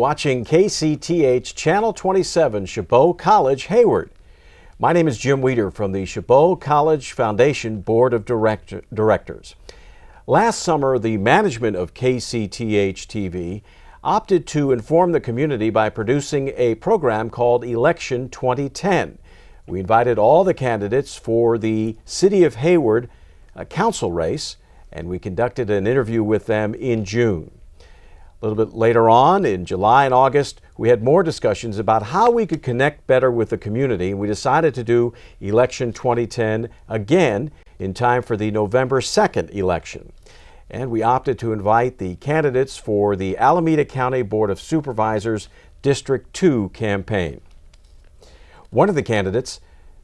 watching KCTH Channel 27, Chabot College, Hayward. My name is Jim Weeder from the Chabot College Foundation Board of Directors. Last summer, the management of KCTH TV opted to inform the community by producing a program called Election 2010. We invited all the candidates for the City of Hayward council race, and we conducted an interview with them in June. A little bit later on, in July and August, we had more discussions about how we could connect better with the community, and we decided to do Election 2010 again in time for the November 2nd election. And we opted to invite the candidates for the Alameda County Board of Supervisors District 2 campaign. One of the candidates,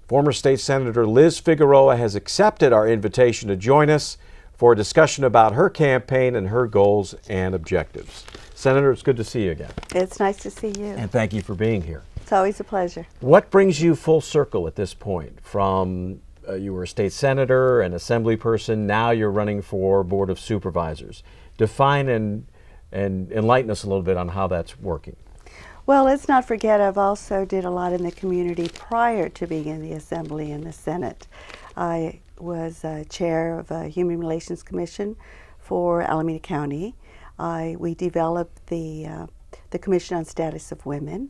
former State Senator Liz Figueroa, has accepted our invitation to join us for a discussion about her campaign and her goals and objectives. Senator, it's good to see you again. It's nice to see you. And thank you for being here. It's always a pleasure. What brings you full circle at this point from you were a state senator, an assembly person, now you're running for Board of Supervisors? Define and enlighten us a little bit on how that's working. Well, let's not forget I've also did a lot in the community prior to being in the Assembly and the Senate. I was chair of a Human Relations Commission for Alameda County. We developed the Commission on Status of Women.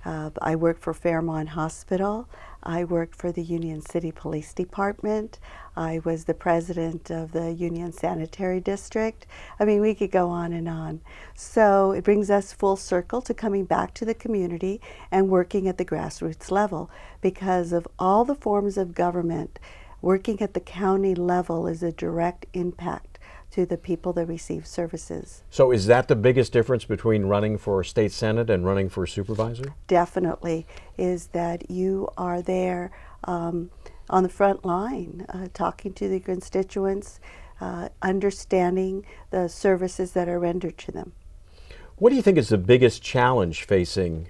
I worked for Fairmont Hospital. I worked for the Union City Police Department. I was the president of the Union Sanitary District. I mean, we could go on and on. So it brings us full circle to coming back to the community and working at the grassroots level. Because of all the forms of government, working at the county level is a direct impact to the people that receive services. So is that the biggest difference between running for state senate and running for supervisor? Definitely, is that you are there on the front line, talking to the constituents, understanding the services that are rendered to them. What do you think is the biggest challenge facing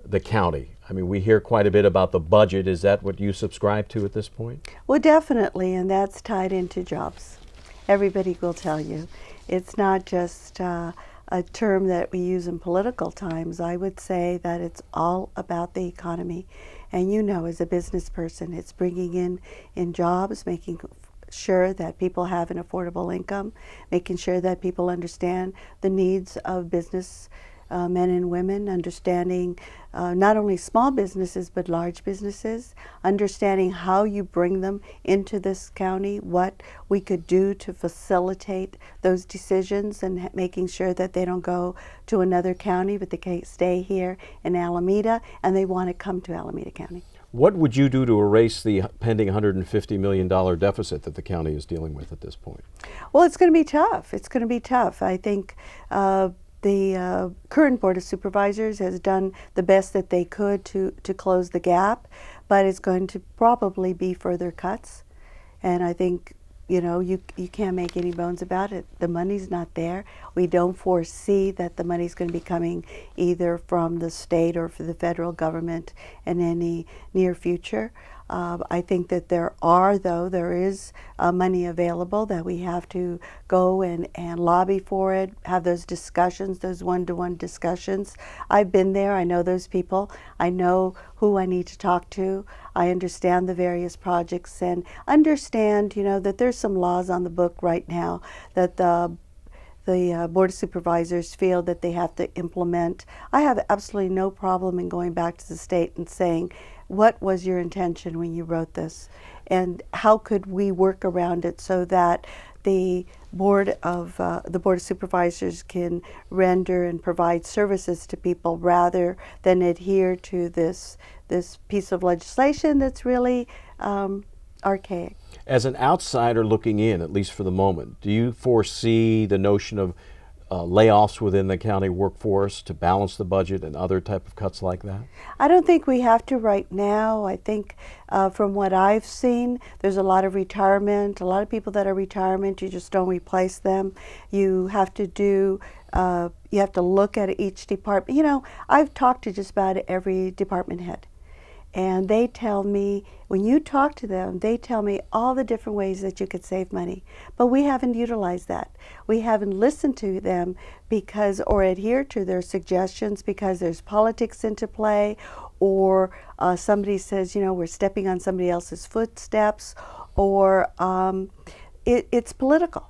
the county? I mean, we hear quite a bit about the budget. Is that what you subscribe to at this point? Well, definitely, and that's tied into jobs. Everybody will tell you. It's not just a term that we use in political times. I would say that it's all about the economy. And you know, as a business person, it's bringing in jobs, making sure that people have an affordable income, making sure that people understand the needs of business men and women, understanding not only small businesses but large businesses, understanding how you bring them into this county, what we could do to facilitate those decisions, and making sure that they don't go to another county but they can stay here in Alameda and they want to come to Alameda County. What would you do to erase the pending $150 million deficit that the county is dealing with at this point? Well, it's going to be tough. It's going to be tough. I think the current Board of Supervisors has done the best that they could to close the gap, but it's going to probably be further cuts. And I think, you know, you can't make any bones about it. The money's not there. We don't foresee that the money's going to be coming either from the state or for the federal government in any near future. I think that there is money available, that we have to go and lobby for it, have those discussions, those one-to-one discussions. I've been there, I know those people, I know who I need to talk to, I understand the various projects, and understand, you know, that there's some laws on the book right now that the Board of Supervisors feel that they have to implement. I have absolutely no problem in going back to the state and saying, what was your intention when you wrote this? And how could we work around it so that the Board of Supervisors can render and provide services to people rather than adhere to this piece of legislation that's really archaic. As an outsider looking in, at least for the moment, do you foresee the notion of layoffs within the county workforce to balance the budget and other type of cuts like that? I don't think we have to right now. I think from what I've seen, there's a lot of retirement, a lot of people that are retirement, you just don't replace them. You have to do, you have to look at each department. You know, I've talked to just about every department head. And they tell me, when you talk to them, they tell me all the different ways that you could save money. But we haven't utilized that. We haven't listened to them because, or adhered to their suggestions because there's politics into play, or somebody says, you know, we're stepping on somebody else's footsteps, or it's political.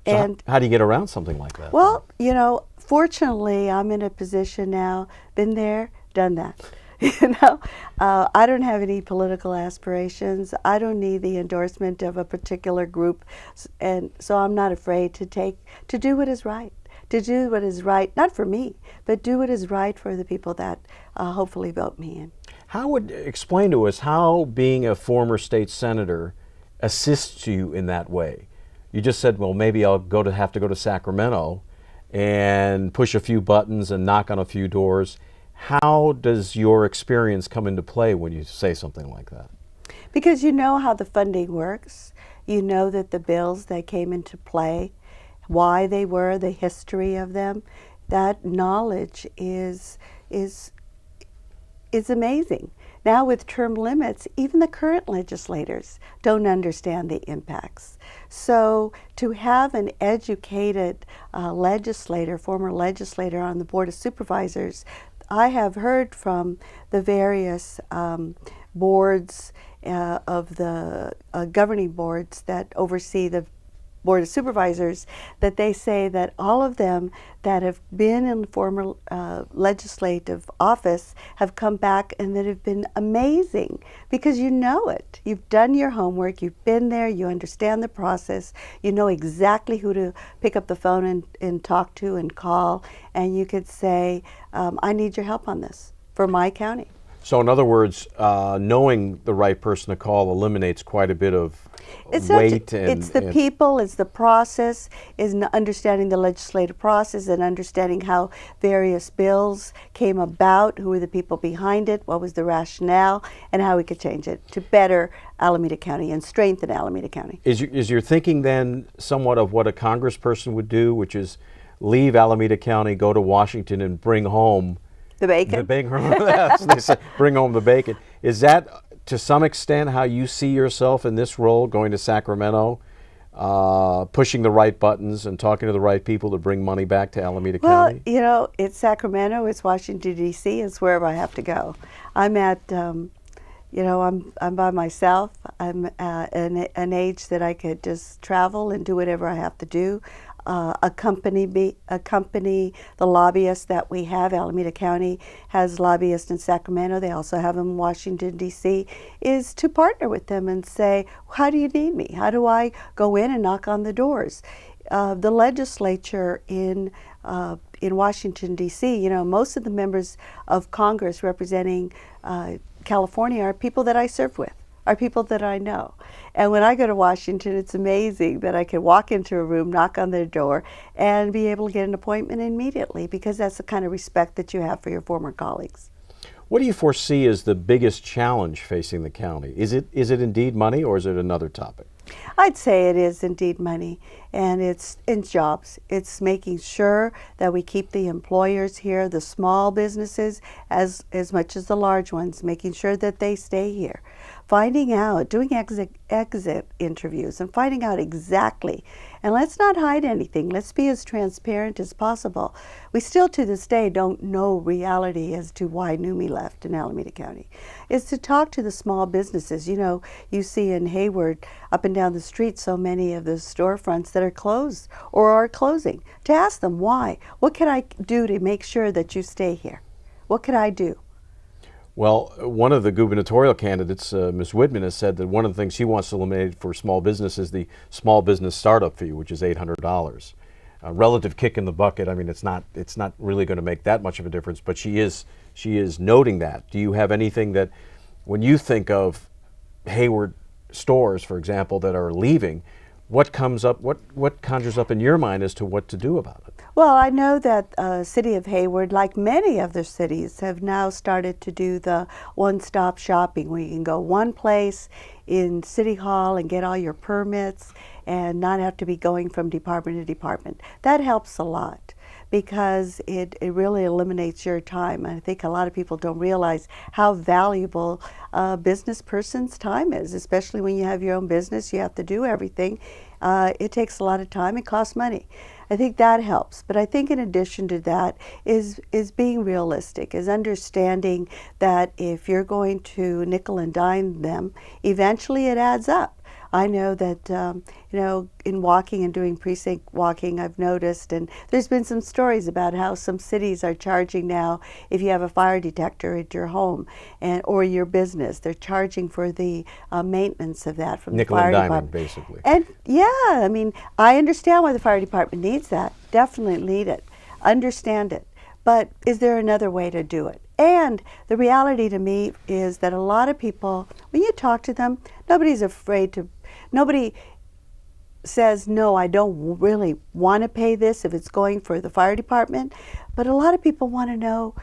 So And how do you get around something like that? well, you know, fortunately, I'm in a position now, been there, done that. You know, I don't have any political aspirations. I don't need the endorsement of a particular group, and so I'm not afraid to do what is right. To do what is right, not for me, but do what is right for the people that hopefully vote me in. Explain to us how being a former state senator assists you in that way? You just said, well, maybe I'll have to go to Sacramento and push a few buttons and knock on a few doors. How does your experience come into play when you say something like that? Because you know how the funding works. You know that the bills that came into play, why they were, the history of them. That knowledge is amazing. Now with term limits, even the current legislators don't understand the impacts. So to have an educated legislator, former legislator on the Board of Supervisors, I have heard from the various boards of the governing boards that oversee the Board of Supervisors, that they say that all of them that have been in former legislative office have come back and that have been amazing because you know it. You've done your homework, you've been there, you understand the process, you know exactly who to pick up the phone and talk to and call, and you could say, I need your help on this for my county. So in other words, knowing the right person to call eliminates quite a bit of weight. It's the people, it's the process, is understanding the legislative process and understanding how various bills came about, who were the people behind it, what was the rationale, and how we could change it to better Alameda County and strengthen Alameda County. Is your thinking then somewhat of what a congressperson would do, which is leave Alameda County, go to Washington, and bring home the bacon? The bacon. That's what they say, bring home the bacon. Is that to some extent how you see yourself in this role, going to Sacramento, pushing the right buttons and talking to the right people to bring money back to Alameda County? Well, you know, it's Sacramento, it's Washington, D.C., it's wherever I have to go. I'm at, you know, I'm by myself. I'm at an age that I could just travel and do whatever I have to do. Accompany the lobbyists that we have. Alameda County has lobbyists in Sacramento. They also have them in Washington, D.C., is to partner with them and say, how do you need me? How do I go in and knock on the doors? The legislature in Washington, D.C., you know, most of the members of Congress representing California are people that I serve with, are people that I know. And when I go to Washington, it's amazing that I can walk into a room, knock on their door, and be able to get an appointment immediately, because that's the kind of respect that you have for your former colleagues. What do you foresee as the biggest challenge facing the county? Is it indeed money, or is it another topic? I'd say it is indeed money, and it's in jobs. It's making sure that we keep the employers here, the small businesses, as much as the large ones, making sure that they stay here. Finding out, doing exit interviews and finding out exactly, and let's not hide anything. Let's be as transparent as possible. We still to this day don't know reality as to why NUMMI left in Alameda County. Is to talk to the small businesses. You know, you see in Hayward, up and down the street, so many of the storefronts that are closed or are closing. To ask them why. What can I do to make sure that you stay here? What could I do? Well, one of the gubernatorial candidates, Ms. Whitman, has said that one of the things she wants to eliminate for small business is the small business startup fee, which is $800. A relative kick in the bucket. I mean, it's not really going to make that much of a difference, but she is noting that. Do you have anything that, when you think of Hayward stores, for example, that are leaving, what comes up? What conjures up in your mind as to what to do about it? Well, I know that City of Hayward, like many other cities, have now started to do the one-stop shopping, where you can go one place in City Hall and get all your permits and not have to be going from department to department. That helps a lot. because it really eliminates your time. And I think a lot of people don't realize how valuable a business person's time is, especially when you have your own business, you have to do everything. It takes a lot of time, it costs money. I think that helps. But I think in addition to that is being realistic, is understanding that if you're going to nickel and dime them, eventually it adds up. I know that, in walking and doing precinct walking, I've noticed, and there's been some stories about how some cities are charging now, if you have a fire detector at your home or your business, they're charging for the maintenance of that from Nickel the fire and diming, department. basically. And yeah, I mean, I understand why the fire department needs that. Definitely need it. Understand it. But is there another way to do it? And the reality to me is that a lot of people, when you talk to them, nobody says, no, I don't really want to pay this if it's going for the fire department. But a lot of people want to know,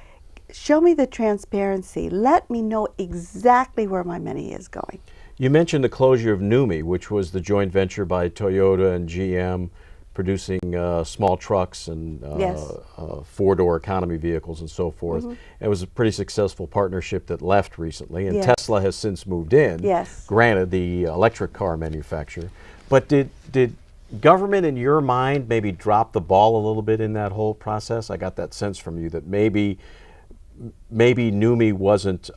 show me the transparency. Let me know exactly where my money is going. You mentioned the closure of NUMMI, which was the joint venture by Toyota and GM, producing small trucks and Yes. four-door economy vehicles and so forth. It was a pretty successful partnership that left recently, and Yes. Tesla has since moved in. Yes. Granted, the electric car manufacturer. But did government, in your mind, maybe drop the ball a little bit in that whole process? I got that sense from you that maybe NUMMI wasn't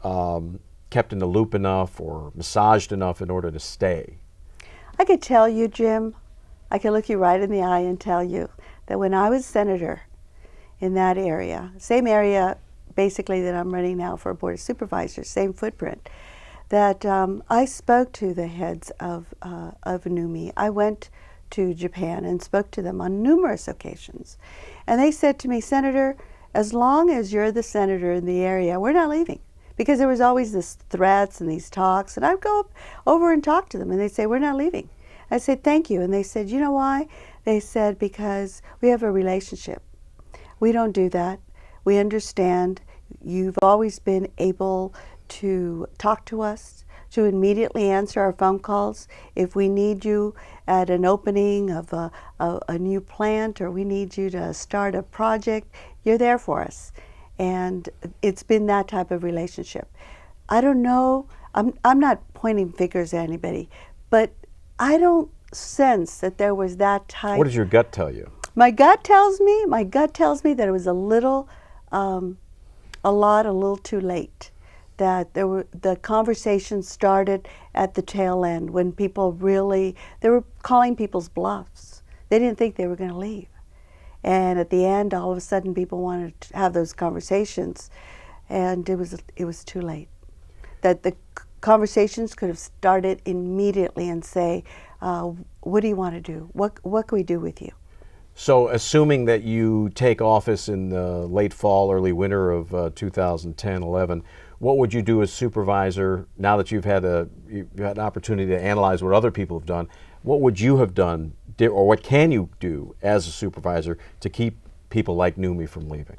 kept in the loop enough or massaged enough in order to stay. I could tell you, Jim, I could look you right in the eye and tell you that when I was senator in that area, same area basically that I'm running now for a board of supervisors, same footprint, that I spoke to the heads of NUMMI. I went to Japan and spoke to them on numerous occasions. And they said to me, Senator, as long as you're the senator in the area, we're not leaving. Because there was always this threats and these talks, and I'd go over and talk to them, and they'd say, we're not leaving. I said, thank you. And they said, you know why? They said, because we have a relationship. We don't do that. We understand. You've always been able to talk to us, to immediately answer our phone calls. If we need you at an opening of a new plant, or we need you to start a project, you're there for us. And it's been that type of relationship. I don't know, I'm not pointing fingers at anybody, but I don't sense that there was that type. What does your gut tell you? My gut tells me that it was a little too late. That the conversation started at the tail end when people they were calling people's bluffs. They didn't think they were going to leave. And at the end, all of a sudden, people wanted to have those conversations, and it was too late. That the conversations could have started immediately and say, what do you want to do? What can we do with you? So assuming that you take office in the late fall, early winter of 2010-11, what would you do as supervisor now that you've had an opportunity to analyze what other people have done? What would you have done, or what can you do as a supervisor to keep people like NUMMI from leaving?